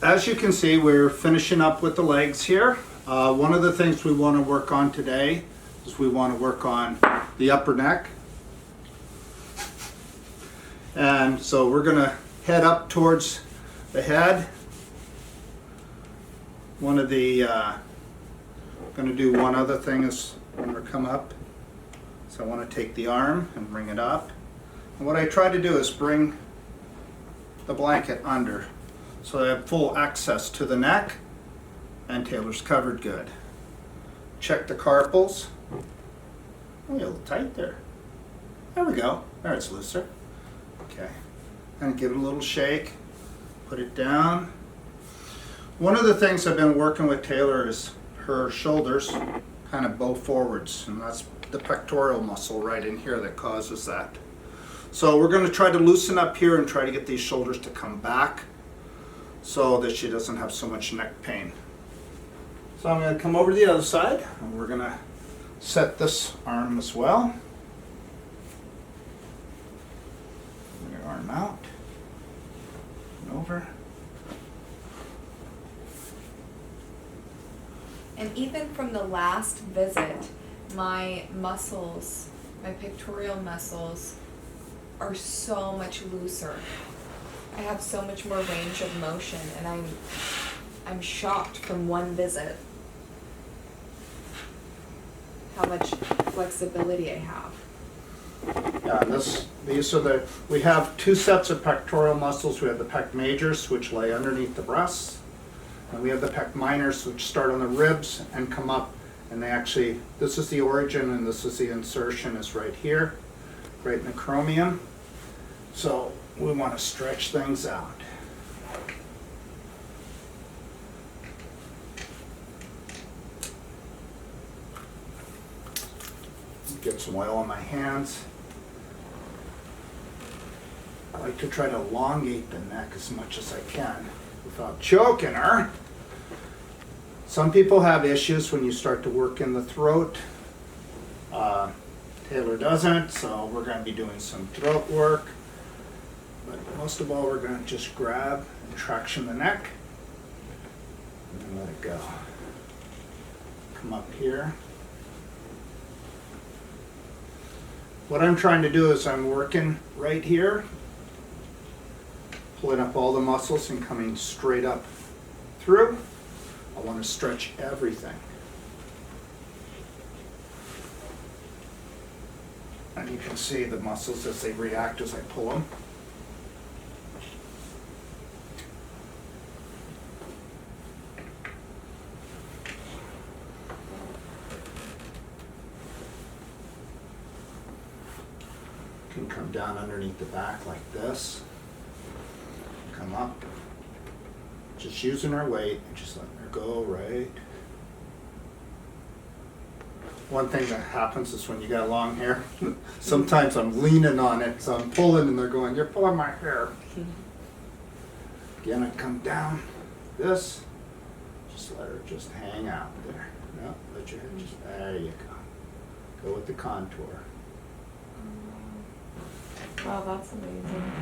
as you can see, we're finishing up with the legs here. One of the things we want to work on today is we want to work on the upper neck. And so we're going to head up towards the head. Going to do one other thing is when we come up. So I want to take the arm and bring it up. And what I try to do is bring the blanket under, so I have full access to the neck, and Taylor's covered good. Check the carpals. Oh, you're a little tight there. There we go. There, it's looser. Okay. And give it a little shake. Put it down. One of the things I've been working with Taylor is her shoulders kind of bow forwards, and that's the pectoral muscle right in here that causes that. So we're going to try to loosen up here and try to get these shoulders to come back so that she doesn't have so much neck pain. So I'm going to come over to the other side, and we're going to set this arm as well. Bring your arm out and over. And even from the last visit, my muscles, my pectoral muscles, are so much looser. I have so much more range of motion, and I'm shocked from one visit how much flexibility I have. Yeah, we have two sets of pectoral muscles. We have the pec majors, which lay underneath the breasts, and we have the pec minors, which start on the ribs and come up, and this is the origin and this is the insertion, is right here, right in the acromion. So we want to stretch things out. Get some oil on my hands. I like to try to elongate the neck as much as I can without choking her. Some people have issues when you start to work in the throat. Taylor doesn't, so we're going to be doing some throat work. But most of all, we're going to just grab and traction the neck and then let it go. Come up here. What I'm trying to do is I'm working right here, pulling up all the muscles and coming straight up through. I want to stretch everything. And you can see the muscles as they react as I pull them. Can come down underneath the back like this. Come up. Just using her weight and just letting her go right. One thing that happens is when you got long hair, sometimes I'm leaning on it, so I'm pulling and they're going, "You're pulling my hair." Again, I come down this, just let her just hang out there. No, let your head just, there you go. Go with the contour. Wow, that's amazing.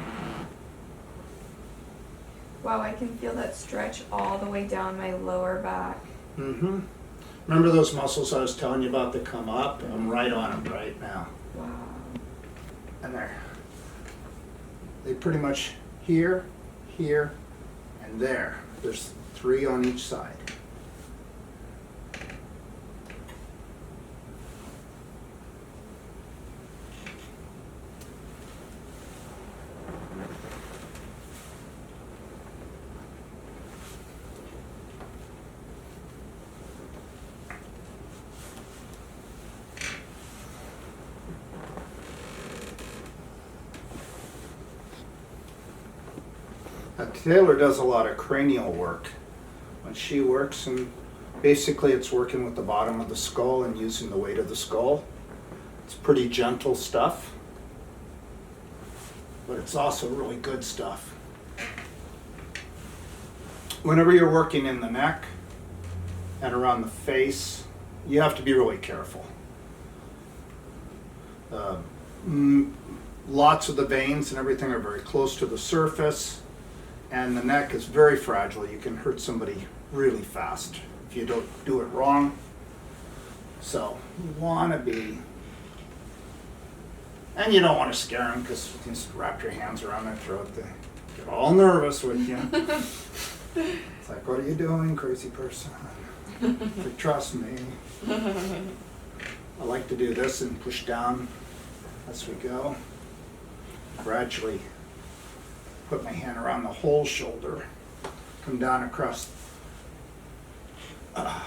Wow, I can feel that stretch all the way down my lower back. Mm-hmm. Remember those muscles I was telling you about that come up? I'm right on them right now. Wow. And they pretty much here, here, and there. There's 3 on each side. Taylor does a lot of cranial work when she works, and basically it's working with the bottom of the skull and using the weight of the skull. It's pretty gentle stuff, but it's also really good stuff. Whenever you're working in the neck and around the face, you have to be really careful. Lots of the veins and everything are very close to the surface, And the neck is very fragile. You can hurt somebody really fast if you don't do it wrong. So you want to be, and you don't want to scare them because you can just wrap your hands around their throat. They get all nervous with you. It's like, what are you doing, crazy person? Like, trust me. I like to do this and push down as we go. Gradually put my hand around the whole shoulder, come down across. Yeah,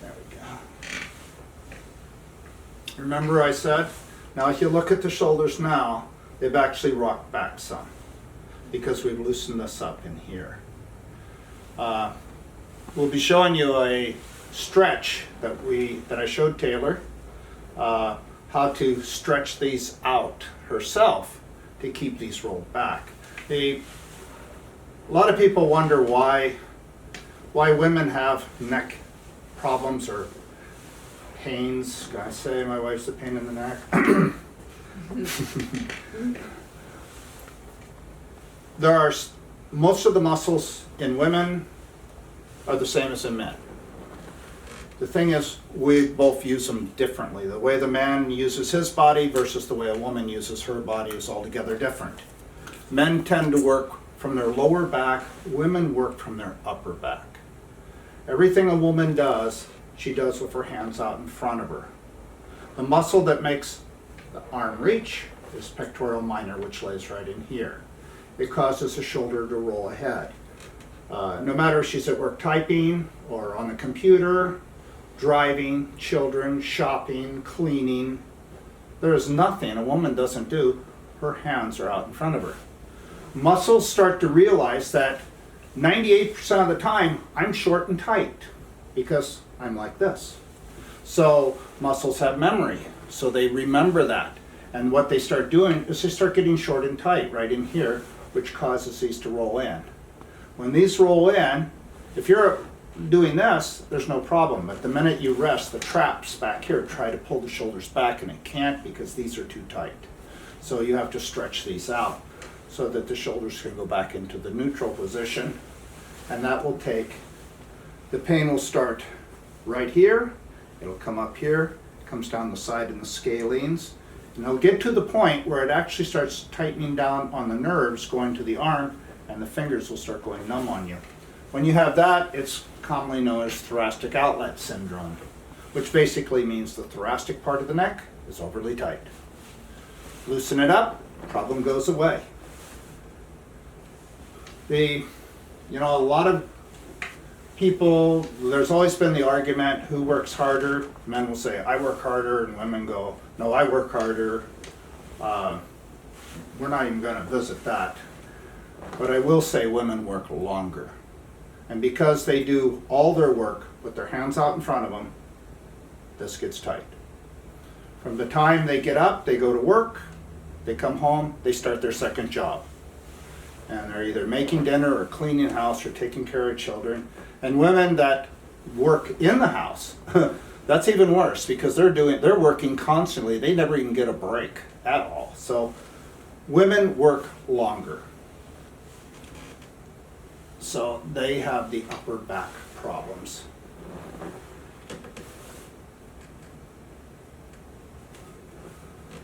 there we go. Remember I said, now if you look at the shoulders now, they've actually rocked back some because we've loosened this up in here. We'll be showing you a stretch that I showed Taylor, how to stretch these out herself to keep these rolled back. A lot of people wonder why women have neck problems or pains. Can I say my wife's a pain in the neck? Most of the muscles in women are the same as in men. The thing is, we both use them differently. The way the man uses his body versus the way a woman uses her body is altogether different. Men tend to work from their lower back, women work from their upper back. Everything a woman does, she does with her hands out in front of her. The muscle that makes the arm reach is pectoral minor, which lays right in here. It causes the shoulder to roll ahead. No matter if she's at work typing or on the computer, driving, children, shopping, cleaning, there is nothing a woman doesn't do. Her hands are out in front of her. Muscles start to realize that 98% of the time I'm short and tight because I'm like this. So muscles have memory, so they remember that. And what they start doing is they start getting short and tight right in here, which causes these to roll in. When these roll in, if you're doing this, there's no problem. But the minute you rest, the traps back here try to pull the shoulders back, and it can't because these are too tight. So you have to stretch these out so that the shoulders can go back into the neutral position. And that will take, the pain will start right here, it'll come up here, comes down the side in the scalenes, and it'll get to the point where it actually starts tightening down on the nerves going to the arm, and the fingers will start going numb on you. When you have that, it's commonly known as thoracic outlet syndrome, which basically means the thoracic part of the neck is overly tight. Loosen it up, problem goes away. A lot of people, there's always been the argument, who works harder? Men will say, I work harder, and women go, no, I work harder. We're not even going to visit that. But I will say women work longer. And because they do all their work with their hands out in front of them, this gets tight. From the time they get up, they go to work, they come home, they start their second job. And they're either making dinner or cleaning the house or taking care of children. And women that work in the house, that's even worse because they're working constantly. They never even get a break at all. So women work longer. So they have the upper back problems.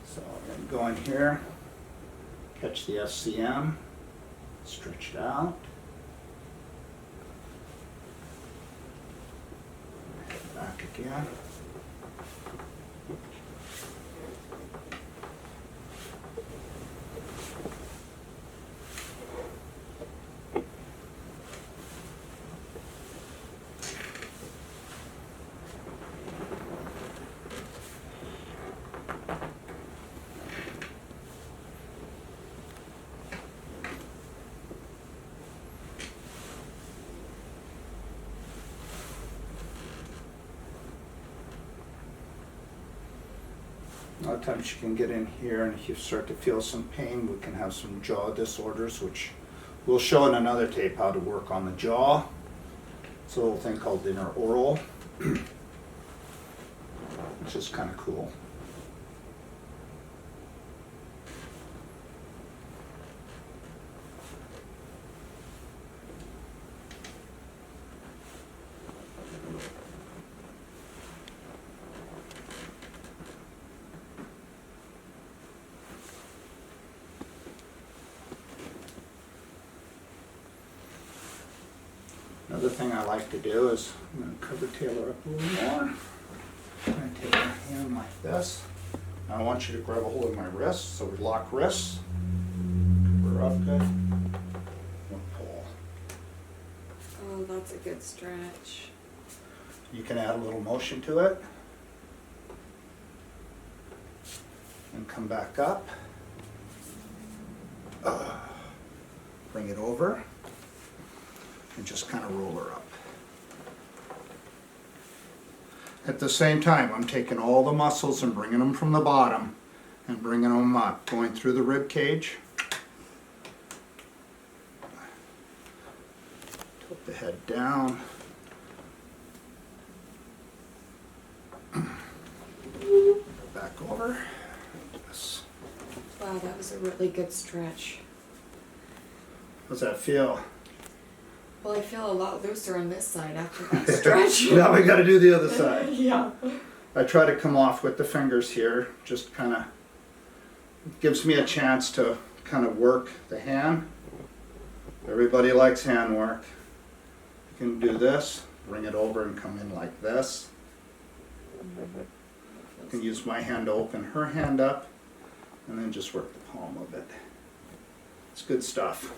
So I'm going to go in here, catch the SCM, stretch it out. Head back again. A lot of times you can get in here, and if you start to feel some pain, we can have some jaw disorders, which we'll show in another tape how to work on the jaw. It's a little thing called interoral, which is kind of cool. Another thing I like to do is I'm going to cover Taylor up a little more. I'm going to take my hand like this. I want you to grab a hold of my wrist, so we lock wrists. Cover up good. We'll pull. Oh, that's a good stretch. You can add a little motion to it. And come back up. Bring it over. And just kind of roll her up. At the same time, I'm taking all the muscles and bringing them from the bottom and bringing them up, going through the rib cage. Tilt the head down. Back over. Yes. Wow, that was a really good stretch. How's that feel? Well, I feel a lot looser on this side after that stretch. Now we got to do the other side. Yeah. I try to come off with the fingers here, just kind of gives me a chance to kind of work the hand. Everybody likes hand work. You can do this, bring it over and come in like this. You can use my hand to open her hand up and then just work the palm of it. It's good stuff.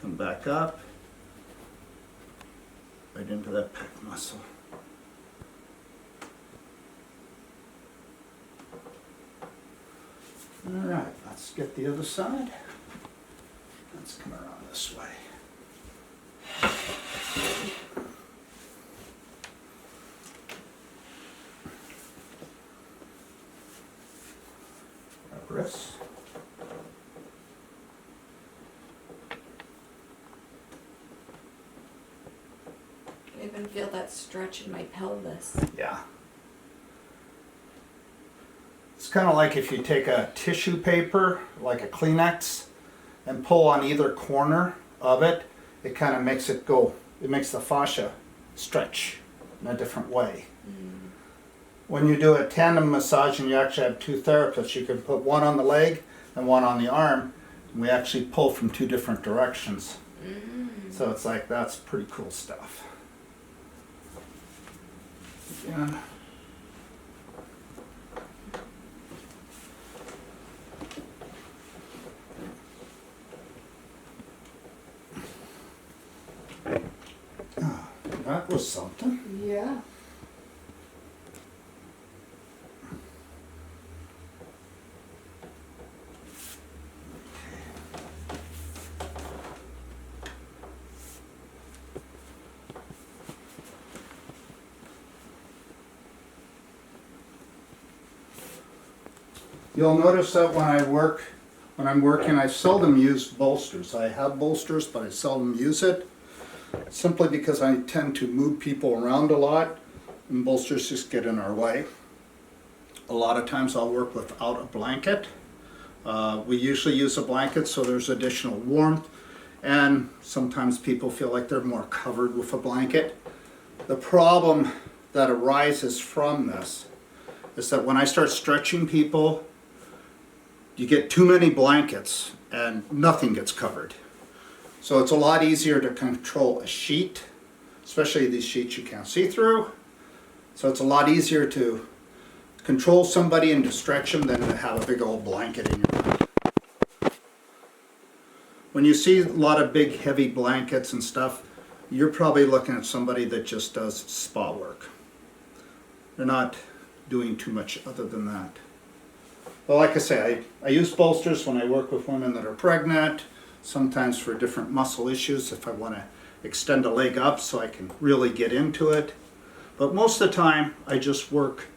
Come back up, right into that pec muscle. All right, let's get the other side. Let's come around this way. Grab wrists. I even feel that stretch in my pelvis. Yeah. It's kind of like if you take a tissue paper, like a Kleenex, and pull on either corner of it, it kind of makes it go, it makes the fascia stretch in a different way. When you do a tandem massage and you actually have two therapists, you can put one on the leg and one on the arm, and we actually pull from two different directions. So it's like, that's pretty cool stuff. Again. Oh, that was something. Yeah. You'll notice that when I'm working, I seldom use bolsters. I have bolsters, but I seldom use it, simply because I tend to move people around a lot, and bolsters just get in our way. A lot of times I'll work without a blanket. We usually use a blanket so there's additional warmth, and sometimes people feel like they're more covered with a blanket. The problem that arises from this is that when I start stretching people, you get too many blankets and nothing gets covered. So it's a lot easier to control a sheet, especially these sheets you can't see through. So it's a lot easier to control somebody and to stretch them than to have a big old blanket in your mouth. When you see a lot of big heavy blankets and stuff, you're probably looking at somebody that just does spa work. They're not doing too much other than that. But like I say, I use bolsters when I work with women that are pregnant, sometimes for different muscle issues if I want to extend a leg up so I can really get into it. But most of the time, I just work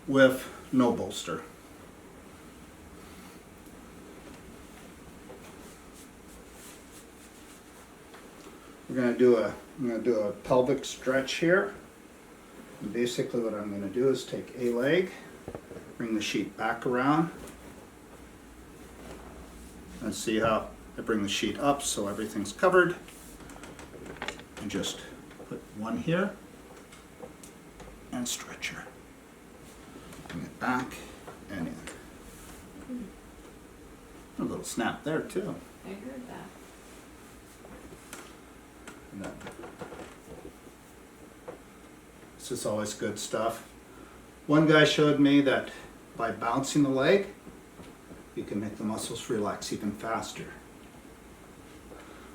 with no bolster. I'm going to do a pelvic stretch here. And basically what I'm going to do is take a leg, bring the sheet back around, and see how I bring the sheet up so everything's covered, and just put one here and stretch her. Bring it back and in. A little snap there too. I heard that. And then- This is always good stuff. One guy showed me that by bouncing the leg, you can make the muscles relax even faster.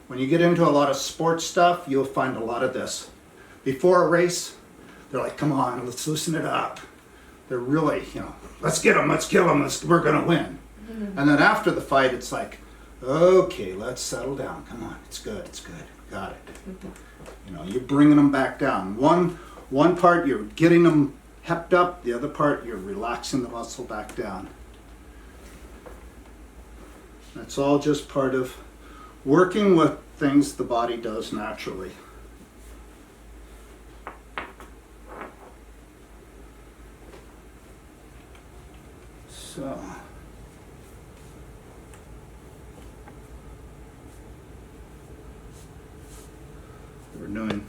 When you get into a lot of sports stuff, you'll find a lot of this. Before a race, they're like, come on, let's loosen it up. They're really, let's get them, let's kill them, we're gonna win. And then after the fight, it's like, okay, let's settle down. Come on, it's good, got it. You're bringing them back down. One part you're getting them hepped up, the other part you're relaxing the muscle back down. That's all just part of working with things the body does naturally. So, we're doing,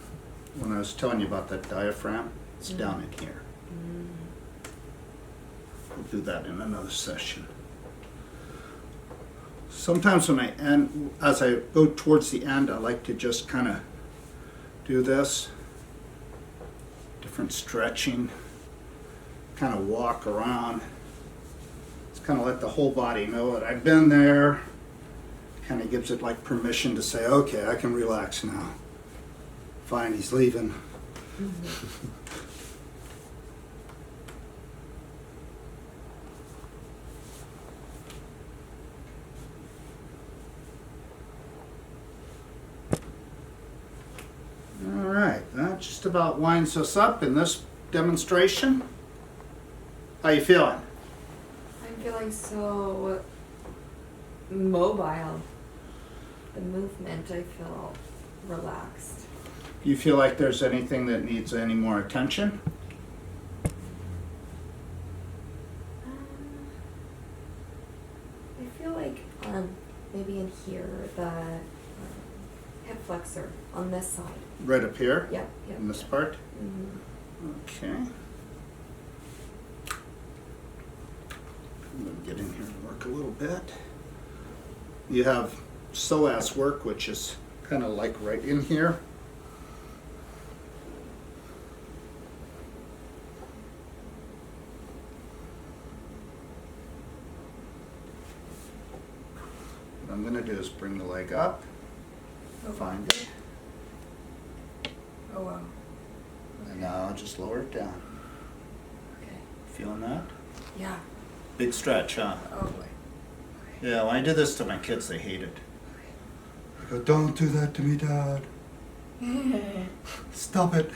when I was telling you about that diaphragm, it's down in here. We'll do that in another session. Sometimes when I end, as I go towards the end, I like to just kind of do this, different stretching, kind of walk around. Just kind of let the whole body know that I've been there. Kind of gives it like permission to say, okay, I can relax now. Fine, he's leaving. All right, that just about winds us up in this demonstration. How you feeling? I'm feeling so mobile. The movement, I feel relaxed. Do you feel like there's anything that needs any more attention? I feel like maybe in here, the hip flexor on this side. Right up here? Yep. In this part? Mm-hmm. Okay. I'm going to get in here and work a little bit. You have psoas work, which is kind of like right in here. What I'm going to do is bring the leg up, find it, Oh wow. and now I'll just lower it down. Okay. Feeling that? Yeah. Big stretch, huh? Oh boy. Yeah, when I do this to my kids, they hate it. I go, don't do that to me, Dad. Stop it.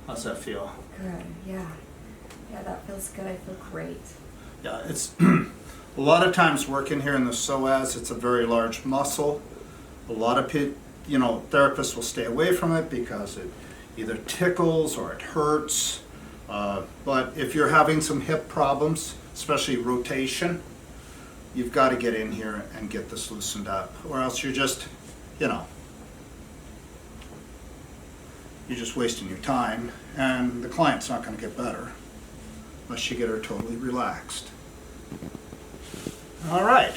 How's that feel? Good. Yeah. Yeah, that feels good. I feel great. Yeah, it's a lot of times working here in the psoas, it's a very large muscle. A lot of therapists will stay away from it because it either tickles or it hurts. But if you're having some hip problems, especially rotation, you've got to get in here and get this loosened up, or else you're just, you're just wasting your time, and the client's not going to get better unless you get her totally relaxed. All right.